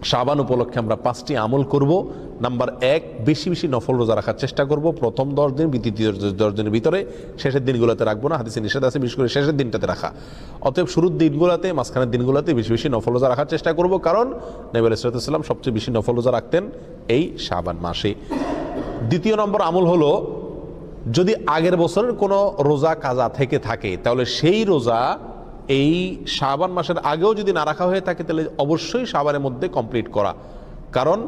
শাবান উপলক্ষে আমরা 5টি আমল করব। নাম্বার 1, বেশি বেশি নফল রোজা রাখার চেষ্টা করব। প্রথম 10 দিন, দ্বিতীয় 10 দিনের ভিতরে, শেষের দিনগুলোতে রাখবো না, হাদিসে নিষেধ আছে বিশেষ করে শেষের দিনটাতে রাখা। অতএব শুরুর দিনগুলোতে, মাঝখানের দিনগুলোতে বেশি বেশি নফল রোজা রাখার চেষ্টা করব, কারণ নবী আলাইহিস সালাম সবচেয়ে বেশি নফল রোজা রাখতেন এই শাবান মাসে। দ্বিতীয় নম্বর আমল হলো, যদি আগের বছরের কোনো রোজা কাজা থেকে থাকে তাহলে সেই রোজা এই শাবান মাসের আগেও যদি না রাখা হয়ে থাকে তাহলে অবশ্যই শাবানের মধ্যে কমপ্লিট করা, কারণ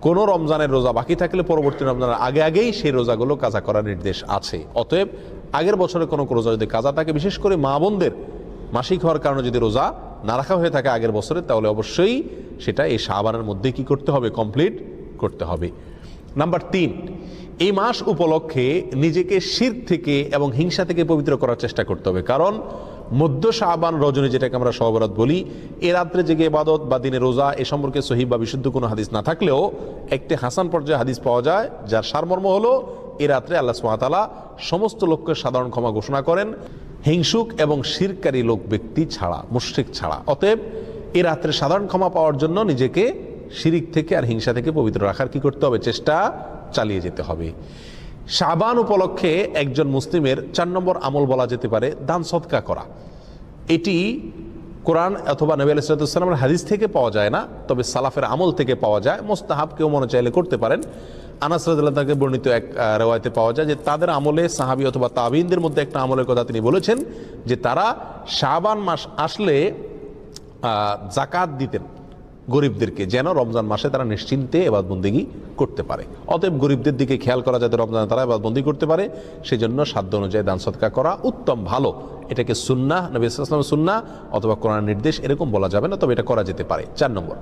কোনো রমজানের রোজা বাকি থাকলে পরবর্তী রমজানের আগে আগেই সেই রোজাগুলো কাজা করার নির্দেশ আছে। অতএব আগের বছরে কোনো রোজা যদি কাজা থাকে, বিশেষ করে মা বোনদের মাসিক হওয়ার কারণে যদি রোজা না রাখা হয়ে থাকে আগের বছরে, তাহলে অবশ্যই সেটা এই শাবানের মধ্যে কি করতে হবে, কমপ্লিট করতে হবে। নাম্বার 3, এই মাস উপলক্ষে নিজেকে শিরক থেকে এবং হিংসা থেকে পবিত্র করার চেষ্টা করতে হবে, কারণ মধ্য শাবান রজনী, যেটাকে আমরা শবে বরাত বলি, এ রাত্রে জেগে ইবাদত বা দিনে রোজা, এ সম্পর্কে সহিহ বা বিশুদ্ধ কোনো হাদিস না থাকলেও একটি হাসান পর্যায়ে হাদিস পাওয়া যায়, যার সারমর্ম হলো এ রাত্রে আল্লাহ সুবহানাহু ওয়া তাআলা সমস্ত লোককে সাধারণ ক্ষমা ঘোষণা করেন, হিংসুক এবং শিরকারী লোক ব্যক্তি ছাড়া, মুশরিক ছাড়া। অতএব এ রাত্রে সাধারণ ক্ষমা পাওয়ার জন্য নিজেকে শিরিক থেকে আর হিংসা থেকে পবিত্র রাখার কি করতে হবে, চেষ্টা চালিয়ে যেতে হবে। শাবান উপলক্ষে একজন মুসলিমের 4 নম্বর আমল বলা যেতে পারে দান সদকা করা। এটি কোরআন অথবা নবী আলাইহিস সালামের হাদিস থেকে পাওয়া যায় না, তবে সালাফের আমল থেকে পাওয়া যায়। মুস্তাহাব কেউ মনে চাইলে করতে পারেন। আনাস রাদিয়াল্লাহু আনহু থেকে বর্ণিত এক রওয়ায়াতে পাওয়া যায় যে তাদের আমলে, সাহাবী অথবা তাবিঈনদের মধ্যে একটা আমলের কথা তিনি বলেছেন যে তারা শাবান মাস আসলে যাকাত দিতেন গরিবদেরকে, যেন রমজান মাসে তারা নিশ্চিন্তে ইবাদতবন্দেগী করতে পারে। অতএব গরিবদের দিকে খেয়াল করা, যাতে রমজানে তারা ইবাদতবন্দি করতে পারে, সেজন্য সাধ্য অনুযায়ী দান সদকা করা উত্তম, ভালো। এটাকে সুন্নাহ, নবী সাল্লাল্লাহু আলাইহি ওয়াসাল্লামের সুন্নাহ অথবা কোরআনের নির্দেশ এরকম বলা যাবে না, তবে এটা করা যেতে পারে। 4 নম্বর।